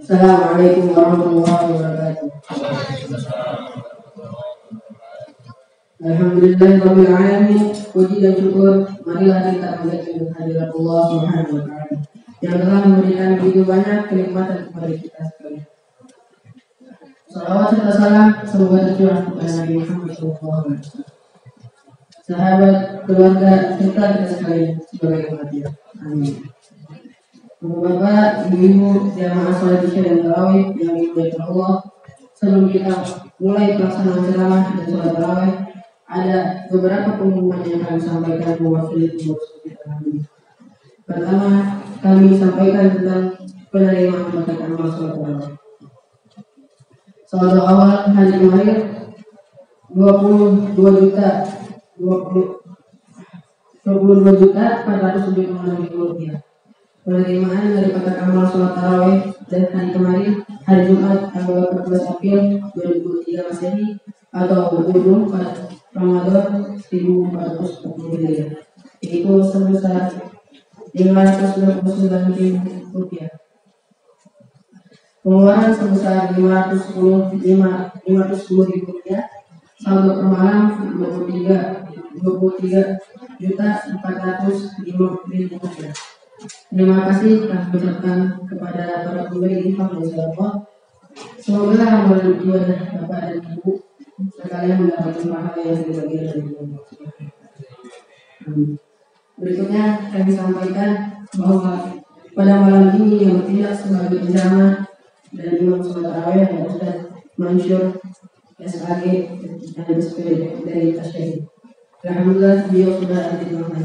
Assalamualaikum warahmatullahi wabarakatuh. Alhamdulillahirabbil alamin. Puji dan syukur marilah kita panjatkan kehadirat Allah Subhanahu wa taala yang telah memberikan begitu banyak kenikmatan kepada kita sekalian. Salawat serta salam semoga tercurah kepada Nabi Muhammad SAW, sahabat, keluarga, serta kita sekalian sebagai umatnya. Amin. Bapak, ibu-ibu, jamaah salat isya dan tarawih yang dimuliakan Allah, sebelum kita mulai pelaksanaan ceramah dan salat tarawih, ada beberapa pengumuman yang kami sampaikan mewakili pengurus kita hari ini. Pertama, kami sampaikan tentang penerimaan kotak amal salat tarawih. Salat awal hari kemarin 22.476.000 rupiah. Penerimaan dari kotak amal salat tarawih dan hari kemarin hari Jumat tanggal 14 April 2023 Masehi atau 24 Ramadan 1440 Hijriah, yaitu sebesar Rp599.000. Pengeluaran sebesar Rp510.000, saldo per malam Rp23.405.000. Terima kasih telah mengucapkan kepada para pemberi infak dan sedekah. Semoga amal ibadah Bapak dan Ibu sekalian mendapatkan pahala yang dibagi dari Allah. Berikutnya kami sampaikan bahwa pada malam ini yang bertindak sebagai penceramah dan imam salat tarawih adalah Ustaz Mansur SAG dan SPD dari Tasyahid. Alhamdulillah beliau sudah ada di rumah.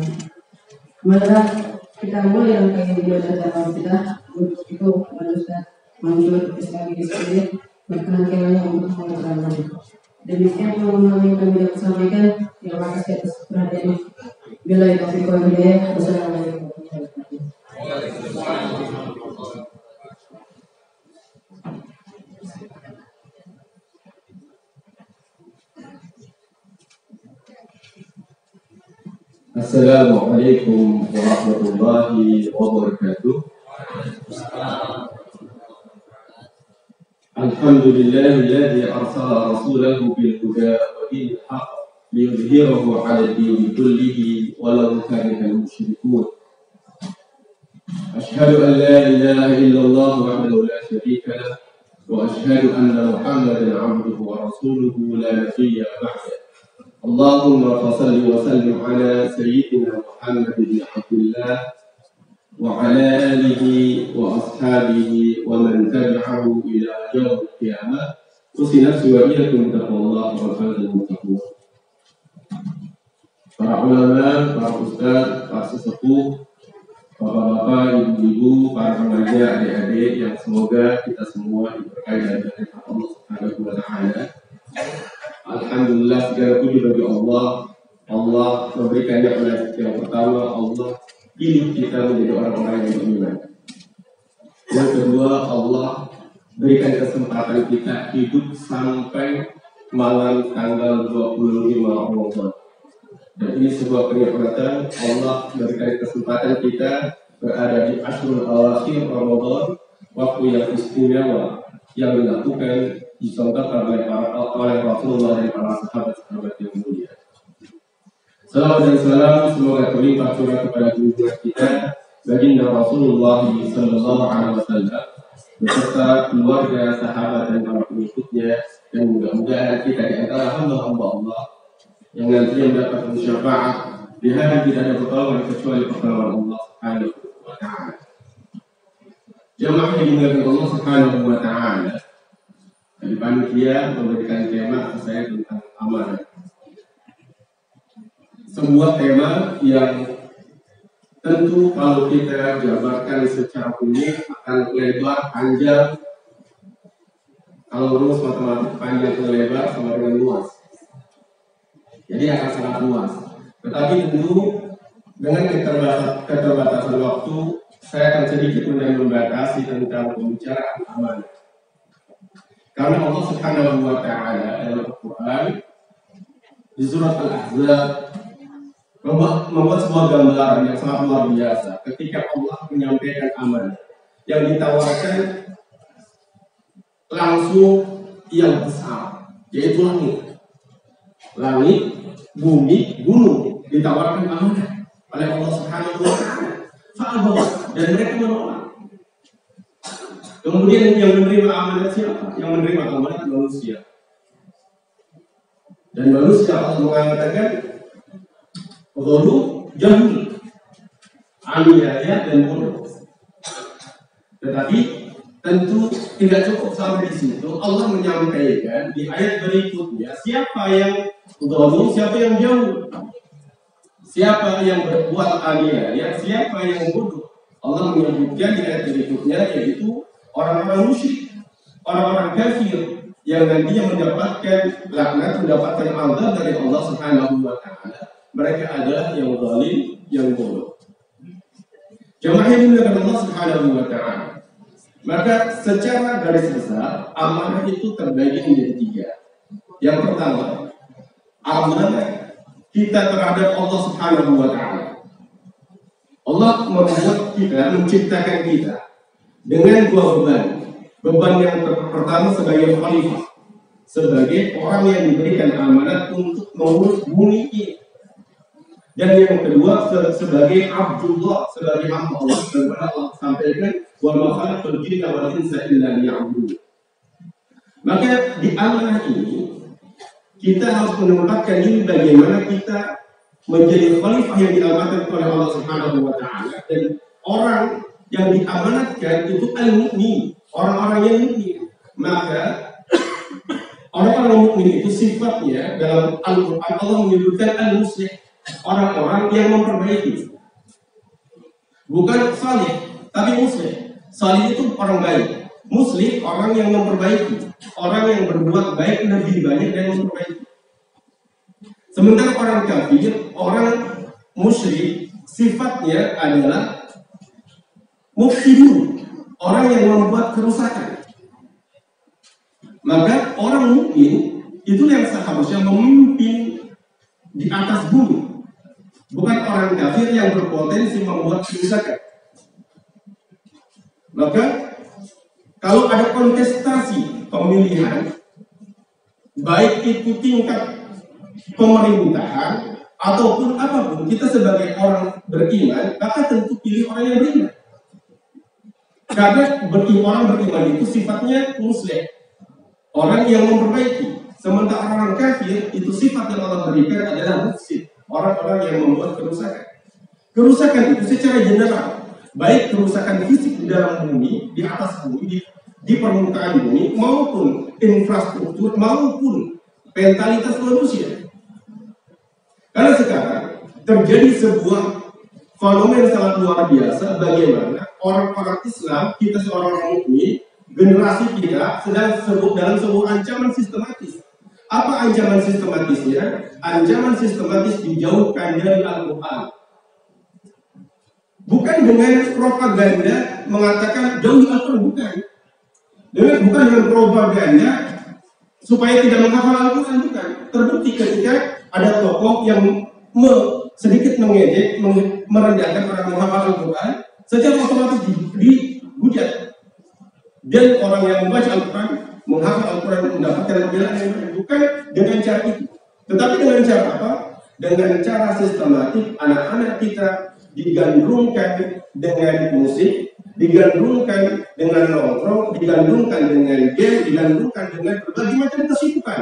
Maka kita mulai rangkaian ibadah tarawih kita. Untuk itu Ustaz Mansur SAG SPD berkenan kiranya untuk mengatakan demikian pengumuman yang kami dapat sampaikan. Terima kasih atas perhatian. Bila taufiq wal hidayah. Wassalamualaikum warahmatullahi wabarakatuh. Assalamualaikum warahmatullahi wabarakatuh. Alhamdulillahilladzi arsala rasulahu bil huda wa dinil haqq liyudhhirahu 'ala ad-dini kullihi walau karihal musyrikun. Asyhadu an la ilaha illallah wahdahu la syarika lah wa asyhadu anna Muhammadan 'abduhu wa rasuluhu la nabiyya ba'dah. Allahumma salli wa sallim ala sayyidina Muhammad bin Abdullah wa ala alihi wa ashabihi wa man tabi'ahu ila yaumil qiyamah. Usi nafsi wa iyyakum taqwallah wa fadlul muttaqin. Para ulama, para ustaz, para sesepuh, bapak-bapak, ibu-ibu, para remaja, adik-adik yang semoga kita semua diberkahi dari Allah Subhanahu wa taala. Alhamdulillah, segala puji bagi Allah. Allah memberikan nikmat yang pertama, Allah pilih kita menjadi orang-orang yang beriman. Yang kedua, Allah berikan kesempatan kita hidup sampai malam tanggal 25 Ramadan. Dan ini sebuah kenikmatan. Allah berikan kesempatan kita berada di Ashrul Awakhir Ramadan, waktu yang istimewa yang dilakukan dicontohkan oleh Rasulullah dan para sahabat-sahabat yang mulia. Salawat dan salam semoga terlimpah curah kepada junjungan kita baginda Rasulullah sallallahu alaihi wasallam beserta keluarga, sahabat dan para pengikutnya, dan mudah-mudahan kita di antara hamba-hamba Allah yang nantinya mendapat syafaat di hari tidak ada pertolongan kecuali pertolongan Allah Subhanahu wa taala. Jamaah yang dimuliakan Allah Subhanahu wa taala, dari panitia memberikan tema saya tentang amanah. Sebuah tema yang tentu kalau kita jabarkan secara umum akan lebar, panjang. Kalau rumus matematik panjang ke lebar sama dengan luas. Jadi akan sangat luas. Tetapi tentu dengan keterbatasan waktu, saya akan sedikit membatasi tentang pembicaraan amanah. Karena Allah Subhanahu wa taala dalam Al-Qur'an di surat Al-Ahzab membuat sebuah gambaran yang sangat luar biasa ketika Allah menyampaikan amanah. yang ditawarkan langsung yang besar, yaitu langit. Langit, bumi, gunung ditawarkan amanah oleh Allah Subhanahu wa Ta'ala. Dan mereka menolak. Kemudian yang menerima amanah siapa? Yang menerima amanah manusia. Dan manusia Allah mengatakan ghalu jahil, aniaya dan bodoh. Tetapi tentu tidak cukup sampai di situ. Allah menyampaikan di ayat berikutnya siapa yang ghalu, siapa yang jauh, siapa yang berbuat aniaya, siapa yang bodoh. Allah menyebutkan di ayat berikutnya yaitu orang-orang musyrik, orang-orang kafir yang nantinya mendapatkan laknat, mendapatkan azab dari Allah Subhanahu wa Ta'ala. Mereka adalah yang zalim, yang bodoh. Jemaah yang dimuliakan Allah Subhanahu wa Ta'ala. Maka secara garis besar amanah itu terbagi menjadi 3. Yang pertama, amanah kita terhadap Allah Subhanahu wa Ta'ala. Allah membuat kita, menciptakan kita dengan 2 beban. Beban yang pertama sebagai khalifah, sebagai orang yang diberikan amanat untuk mengurus bumi ini. Dan yang kedua sebagai Abdullah, sebagai hamba Allah. Sebagaimana Allah sampaikan, wa ma khalaqtul jinna wal insa illa liya'budun. Maka di amanah ini kita harus menempatkan diri bagaimana kita menjadi khalifah yang diamanatkan oleh Allah Subhanahu wa Ta'ala, dan orang yang diamanatkan itu al-mu'min, orang-orang yang mukmin. Maka orang-orang mukmin itu sifatnya dalam Al-Qur'an Allah menyebutkan al-muslih, orang-orang yang memperbaiki. Bukan salih, tapi muslih. Salih itu orang baik, muslih orang yang memperbaiki, orang yang berbuat baik lebih banyak dan memperbaiki. Sementara orang kafir, orang musyrik, sifatnya adalah mufsidun, orang yang membuat kerusakan. Maka orang mukmin itu yang seharusnya memimpin di atas bumi, bukan orang kafir yang berpotensi membuat kerusakan. Maka kalau ada kontestasi pemilihan, baik itu tingkat pemerintahan ataupun apapun, kita sebagai orang beriman maka tentu pilih orang yang beriman. Karena orang beriman itu sifatnya muslih, orang yang memperbaiki. Sementara orang kafir itu sifat yang Allah berikan adalah mufsid, orang-orang yang membuat kerusakan. Kerusakan itu secara general, baik kerusakan fisik di dalam bumi, di atas bumi, di permukaan bumi, maupun infrastruktur, maupun mentalitas manusia. Karena sekarang terjadi sebuah fenomena yang sangat luar biasa, bagaimana orang-orang Islam, kita seorang mukmin, generasi kita sedang dalam sebuah ancaman sistematis. Apa ancaman sistematisnya? Ancaman sistematis dijauhkan dari Al-Quran. Bukan dengan propaganda mengatakan jauhi Al-Quran, bukan. Bukan dengan propaganda supaya tidak menghafal Al-Quran, bukan. Terbukti ketika ada tokoh yang sedikit mengejek, merendahkan orang menghafal Al-Quran, secara otomatis dihujat. Dan orang yang membaca Al-Quran, menghafal Al-Quran, mendapatkan pembelaan yang baik. Bukan dengan cara itu, tetapi dengan cara apa? Dengan cara sistematik anak-anak kita digandrungkan dengan musik, digandrungkan dengan nongkrong, digandrungkan dengan game, digandrungkan dengan berbagai macam kesibukan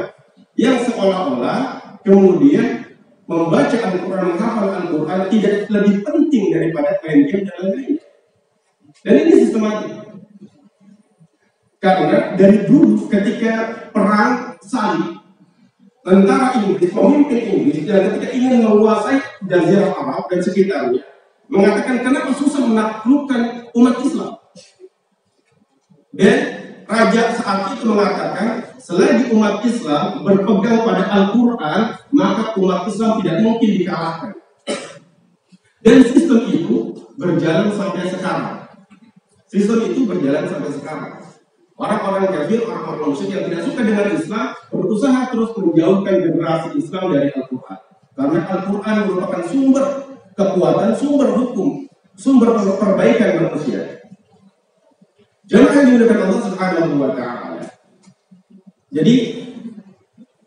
yang seolah-olah kemudian membaca Al-Quran, menghafal Al-Quran tidak lebih penting daripada main game dan lain-lain. Dan ini sistematik. Karena dari dulu ketika perang salib, tentara Inggris, pemimpin Inggris, dan ketika ingin menguasai Jazirah Arab dan sekitarnya, mengatakan kenapa susah menaklukkan umat Islam. Dan raja saat itu mengatakan, selagi umat Islam berpegang pada Al-Quran, maka umat Islam tidak mungkin dikalahkan. Dan sistem itu berjalan sampai sekarang. Orang-orang kafir, orang-orang musyrik yang tidak suka dengan Islam berusaha terus menjauhkan generasi Islam dari Al-Quran. Karena Al-Quran merupakan sumber kekuatan, sumber hukum, sumber perbaikan manusia. Jamaah yang dimuliakan Allah Subhanahu wa taala. Jadi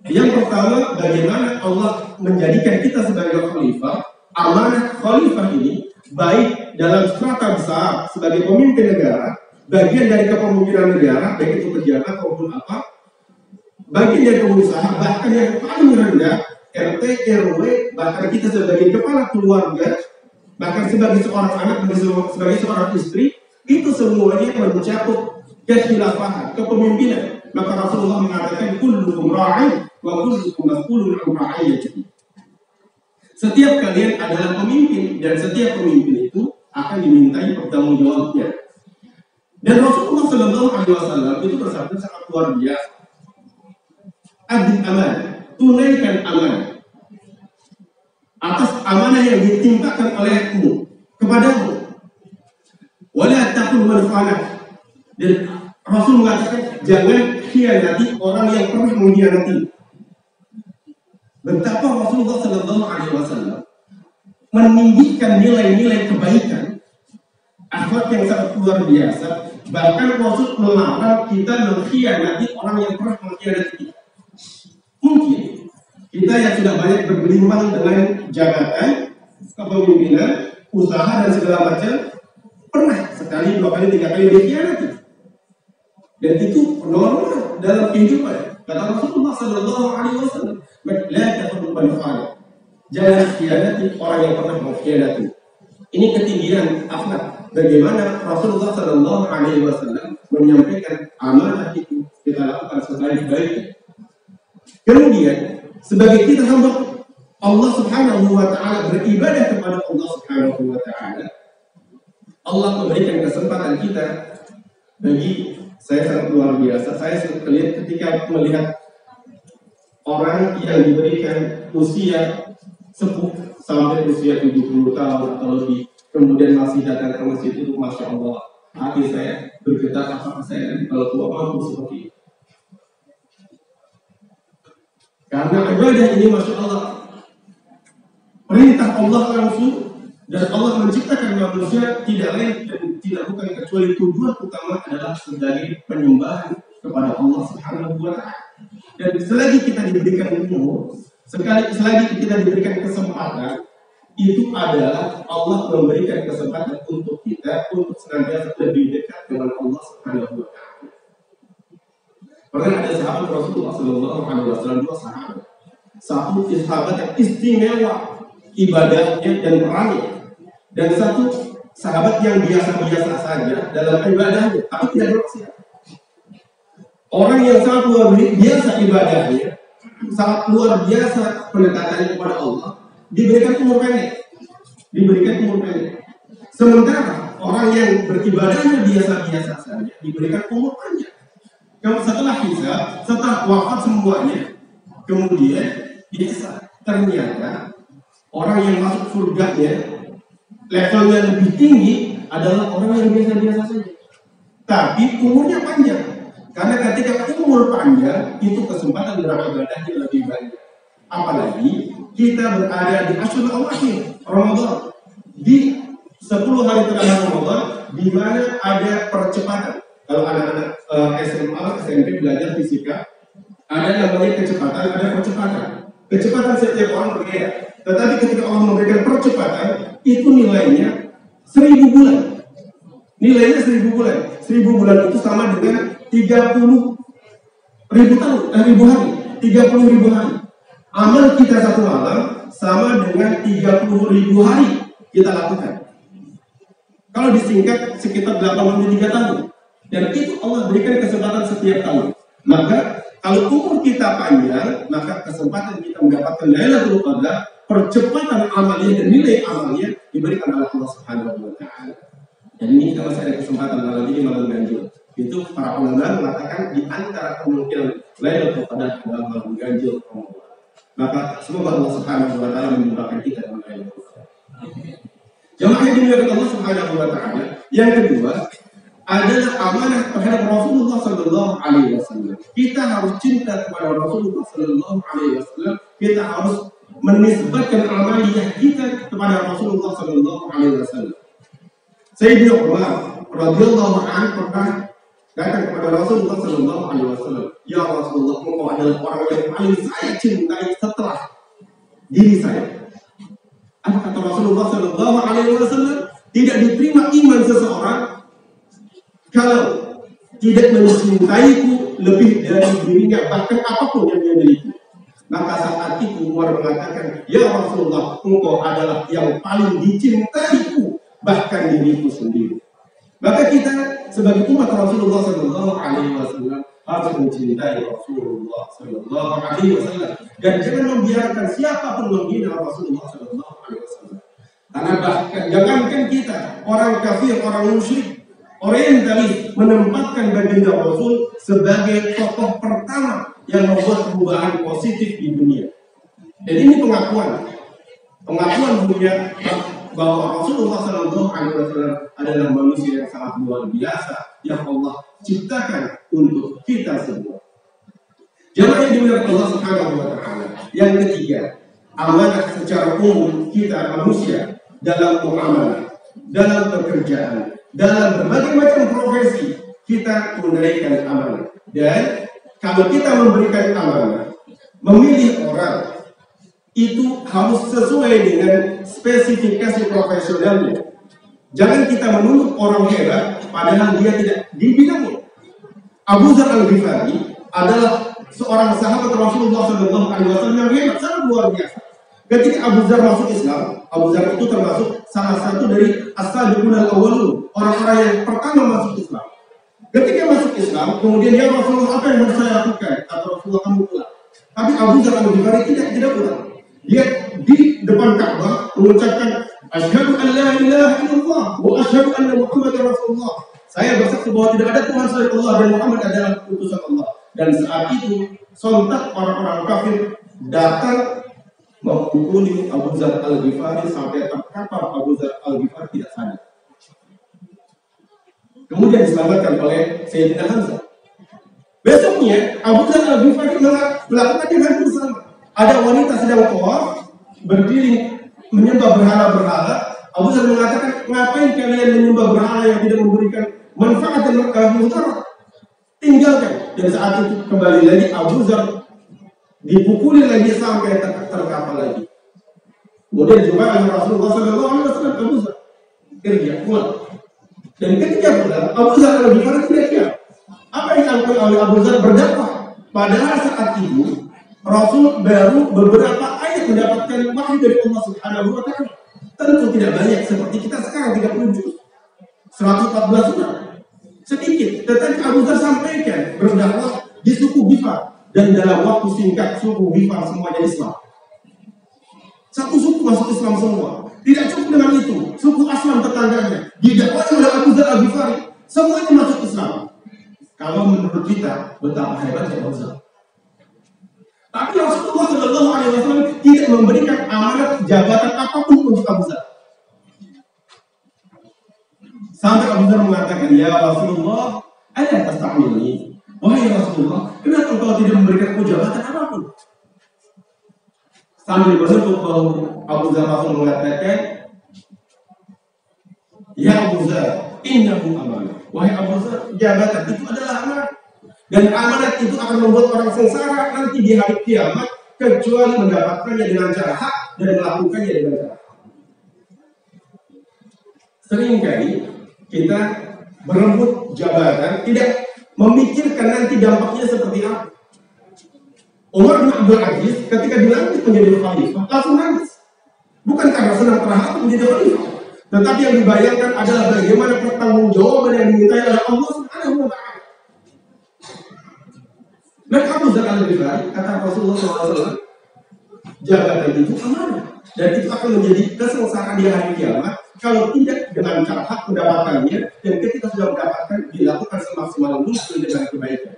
yang pertama, bagaimana Allah menjadikan kita sebagai khalifah. Amanah khalifah ini baik dalam strata besar sebagai pemimpin negara, bagian dari kepemimpinan negara, baik itu pejabat maupun apa, bagian dari pengusaha, bahkan yang paling rendah RT, RW, bahkan kita sebagai kepala keluarga, bahkan sebagai seorang anak, sebagai seorang istri, itu semuanya mencakup kekhilafahan, kepemimpinan. Maka Rasulullah mengatakan kullukum ra'in wa kullukum mas'ulun 'an ra'iyatihi. Setiap kalian adalah pemimpin dan setiap pemimpin itu akan dimintai pertanggungjawabannya. Dan Rasulullah SAW itu bersabda sangat luar biasa. Adil amanah, tunaikan amanah atas amanah yang ditimpakan olehmu kepadamu. Wala taqul man khanah. Dan Rasul mengatakan jangan khianati orang yang pernah mengkhianati. Betapa Rasulullah SAW meninggikan nilai-nilai kebaikan, akhlak yang sangat luar biasa. Bahkan Rasul melarang kita mengkhianati orang yang pernah mengkhianati kita. Mungkin kita yang sudah banyak bergelimang dengan jabatan, kepemimpinan, usaha dan segala macam, pernah sekali, 2 kali, 3 kali dikhianati. Dan itu normal dalam kehidupan. Kata Rasulullah SAW, la taqul man khanah. Jangan khianati orang yang pernah mengkhianati. Ini ketinggian akhlak. Bagaimana Rasulullah SAW menyampaikan amanah itu kita lakukan sebaik-baiknya. Kemudian sebagai kita hamba Allah Subhanahu wa taala, beribadah kepada Allah Subhanahu wa taala, Allah memberikan kesempatan kita. Bagi saya sangat luar biasa. Saya ketika melihat orang yang diberikan usia sepuh sampai usia 70 tahun atau lebih, kemudian masih datang ke masjid itu, Masya Allah, hati saya bergetar, apakah saya kalau tua mampu seperti itu. Karena ibadah ini, Masya Allah, perintah Allah langsung, dan Allah menciptakan manusia tidak lain dan tidak bukan kecuali tujuan utama adalah sebagai penyembahan kepada Allah Subhanahu wa taala. Dan selagi kita diberikan umur, selagi kita diberikan kesempatan, itu adalah Allah memberikan kesempatan untuk kita untuk senantiasa lebih dekat dengan Allah Subhanahu wa taala. Pernah ada sahabat Rasulullah SAW, 2 sahabat. Satu sahabat yang istimewa ibadahnya dan perannya, dan satu sahabat yang biasa-biasa saja dalam ibadahnya, tapi tidak bermaksiat. Orang yang sangat luar biasa ibadahnya, sangat luar biasa pendekatannya kepada Allah, diberikan umur pendek. Sementara orang yang beribadahnya biasa-biasa saja diberikan umur panjang. Setelah hisab, setelah wafat semuanya, kemudian biasa ternyata orang yang masuk surganya levelnya lebih tinggi adalah orang yang biasa-biasa saja, tapi umurnya panjang. Karena ketika umur panjang, itu kesempatan beribadahnya lebih banyak. Apalagi kita berada di Ashhurul Awakhir Ramadan, di 10 hari terakhir Ramadan, di mana ada percepatan. Kalau anak-anak SMA, SMP belajar fisika, ada namanya kecepatan, ada percepatan. Kecepatan setiap orang berbeda. Tetapi ketika Allah memberikan percepatan, itu nilainya 1000 bulan. Nilainya 1000 bulan. 1000 bulan itu sama dengan 30.000 tahun, 1000 hari. 30.000 hari. Amal kita satu malam sama dengan 30.000 hari kita lakukan. Kalau disingkat sekitar 83 tahun. Dan itu Allah berikan kesempatan setiap tahun. Maka kalau umur kita panjang, maka kesempatan kita mendapatkan Lailatul Qadar, percepatan amalnya dan nilai amalnya diberikan oleh Allah Subhanahu wa taala. Dan ini kalau masih ada kesempatan malam ini malam ganjil. Itu para ulama mengatakan di antara kemungkinan Lailatul Qadar adalah malam ganjil Ramadan. Maka semoga Allah Subhanahu wa taala memudahkan kita dalam Lailatul Qadar. Jemaah yang dimuliakan Allah Subhanahu wa taala, yang kedua adalah amanah terhadap Rasulullah Sallallahu Alaihi Wasallam. Kita harus cinta kepada Rasulullah Sallallahu Alaihi Wasallam. Kita harus menisbatkan amaliyah kita kepada Rasulullah Sallallahu Alaihi Wasallam. Sayyidina Umar radhiyallahu anhu pernah datang kepada Rasulullah Sallallahu Alaihi Wasallam, ya Rasulullah, engkau adalah orang yang paling saya cintai setelah diri saya. Apa kata Rasulullah Sallallahu Alaihi Wasallam? Tidak diterima iman seseorang kalau tidak mencintaiku lebih dari dirinya, bahkan apapun yang dia miliki. Maka saat itu Umar mengatakan, ya Rasulullah, engkau adalah yang paling dicintaiku, bahkan diriku sendiri. Maka kita sebagai umat Rasulullah Sallallahu Alaihi Wasallam harus mencintai Rasulullah Sallallahu Alaihi Wasallam dan jangan membiarkan siapapun menghina Rasulullah Sallallahu Alaihi Wasallam. Karena bahkan jangankan kita, orang kafir, orang musyrik, orientalis menempatkan baginda Rasul sebagai tokoh pertama yang membuat perubahan positif di dunia. Dan ini pengakuan dunia bahwa Rasulullah Sallallahu Alaihi Wasallam adalah manusia yang sangat luar biasa yang Allah ciptakan untuk kita semua. Jamaah yang dimuliakan Allah Subhanahu wa Ta'ala. Yang ketiga, amanah secara umum kita manusia dalam muamalah, dalam pekerjaan, dalam berbagai macam profesi kita menunaikan amanah. Dan kalau kita memberikan amanah, memilih orang itu harus sesuai dengan spesifikasi profesionalnya. Jangan kita menuntut orang hebat padahal dia tidak di bidangnya. Abu Dzar Al-Ghifari adalah seorang sahabat Rasulullah Sallallahu Alaihi Wasallam yang hebat, sangat luar biasa. Ketika Abu Dzar masuk Islam, Abu Dzar itu termasuk salah satu dari as-sabiqun al-awwalun, orang-orang yang pertama masuk Islam. Ketika masuk Islam, kemudian ya Rasulullah, apa yang harus saya lakukan? Kata Rasulullah, kamu pulang. Tapi Abu Dzar Al-Ghifari tidak pulang. Dia di depan Ka'bah mengucapkan asyhadu an la ilaha illallah wa asyhadu anna Muhammadar Rasulullah. Saya bersaksi bahwa tidak ada Tuhan selain Allah dan Muhammad adalah utusan Allah. Dan saat itu sontak orang-orang kafir datang memukuli Abu Dzar Al-Ghifari sampai terkapar Abu Dzar Al-Ghifari tidak sadar. Kemudian diselamatkan oleh Sayyidina Hamzah. Besoknya Abu Dzar Al-Ghifari melakukan yang hampir sama. Ada wanita sedang tawaf berdiri menyembah berhala-berhala. Abu Dzar mengatakan, ngapain kalian menyembah berhala yang tidak memberikan manfaat dan mudarat? Tinggalkan. Dan saat itu kembali lagi Abu Dzar dipukuli lagi sampai terkapar lagi. Kemudian jumpa dengan Rasulullah Sallallahu Alaihi Wasallam, Abu Dzar kerja pulang. Dan ketika pulang, Abu Dzar Al-Ghifari tidak diam. Apa yang dilakukan oleh Abu Dzar? Berdakwah. Padahal saat itu Rasul baru beberapa ayat mendapatkan wahyu dari Allah Subhanahu wa Ta'ala. Tentu tidak banyak seperti kita sekarang 30 juz, 114 surah. Sedikit, tetapi Abu Dzar sampaikan berdakwah di suku Ghifar dan dalam waktu singkat suku Ghifar semuanya Islam. Satu suku masuk Islam semua. Tidak cukup dengan itu, suku Aslam tetangganya didakwai oleh Abu Dzar Al-Ghifari, semuanya masuk Islam. Kalau menurut kita betapa hebatnya Abu Dzar. Tapi Rasulullah Sallallahu Alaihi Wasallam tidak memberikan amanat jabatan apapun untuk Abu Dzar. Sampai Abu Dzar mengatakan, ya Rasulullah, ada tasta'milni. Wahai Rasulullah, kenapa engkau tidak memberikan aku jabatan apapun? Sambil bersentuh bahu Abu Dzar langsung mengatakan, ya Abu Dzar, innahu amanah. Wahai Abu Dzar, jabatan itu adalah amanat. Dan amanat itu akan membuat orang sengsara nanti di hari kiamat kecuali mendapatkannya dengan cara hak dan melakukannya dengan cara hak. Seringkali kita berebut jabatan tidak memikirkan nanti dampaknya seperti apa. Umar bin Abdul Aziz ketika dilantik menjadi khalifah langsung nangis. Bukan karena senang terhadap menjadi khalifah, tetapi yang dibayangkan adalah bagaimana pertanggungjawaban yang dimintai oleh Allah Subhanahu wa Ta'ala. Dan Abu Dzar Al-Ghifari kata Rasulullah SAW, jabatan itu amanah dan itu akan menjadi kesengsaraan di hari kiamat kalau tidak dengan cara hak mendapatkannya, dan ketika sudah mendapatkan dilakukan semaksimal mungkin dengan kebaikan.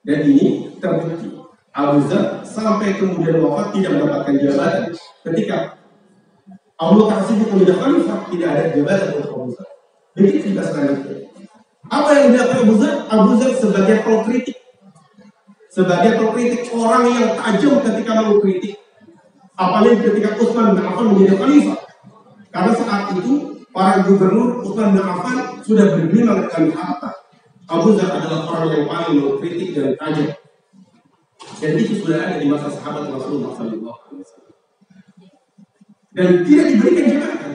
Dan ini terbukti Abu Dzar sampai kemudian wafat tidak mendapatkan jabatan. Ketika Allah kasih menjadi khalifah, tidak ada jabatan untuk Abu Dzar. Begitu juga selanjutnya. Apa yang dilakukan Abu Dzar? Abu Dzar sebagai pengkritik, orang yang tajam ketika mengkritik, apalagi ketika Utsman bin Affan menjadi khalifah. Karena saat itu para gubernur Utsman bin Affan sudah berbilang dengan harta. Abu Dzar adalah orang yang paling mengkritik dan tajam. Dan itu sudah ada di masa sahabat Rasulullah SAW. Dan tidak diberikan jabatan.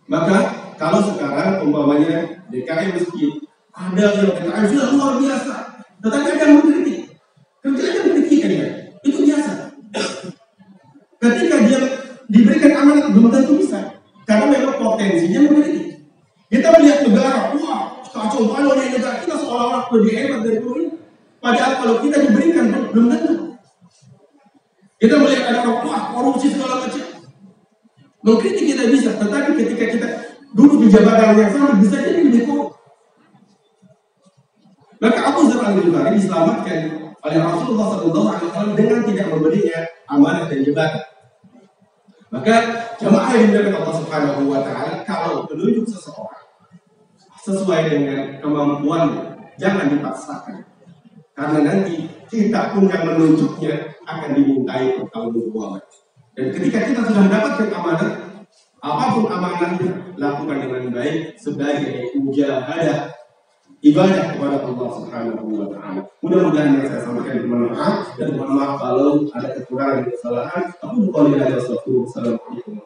Maka kalau sekarang umpamanya DKM masjid, ada yang DKM sudah luar biasa, tetapi ada yang mengkritik. Kerjanya mengkritik dia, itu biasa. Ketika dia diberikan amanat belum tentu bisa, karena memang potensinya mengkritik. Kita melihat negara, wah kacau balau dari negara kita seolah-olah lebih hebat dari pemerintah. Padahal kalau kita diberikan belum tentu. Kita melihat ada orang, wah korupsi segala macam. Mengkritik kita bisa, tetapi ketika kita duduk di jabatan yang sama bisa jadi lebih korup. Maka Abu Dzar al-Ghifari diselamatkan oleh Rasulullah SAW dengan tidak memberinya amanah dan jabatan. Maka jemaah yang dimuliakan Allah Subhanahu wa Ta'ala, kalau menunjuk seseorang sesuai dengan kemampuannya, jangan dipaksakan. Karena nanti kita pun yang menunjuknya akan dimintai pertanggungjawaban. Dan ketika kita sudah mendapatkan amanah, apapun amanahnya, lakukan dengan baik sebagai mujahadah ibadah kepada Allah Subhanahu wa Ta'ala. Mudah-mudahan yang saya sampaikan bermanfaat, dan mohon maaf kalau ada kekurangan dan kesalahan. Aku bukan dari Rasulullah. Assalamualaikum.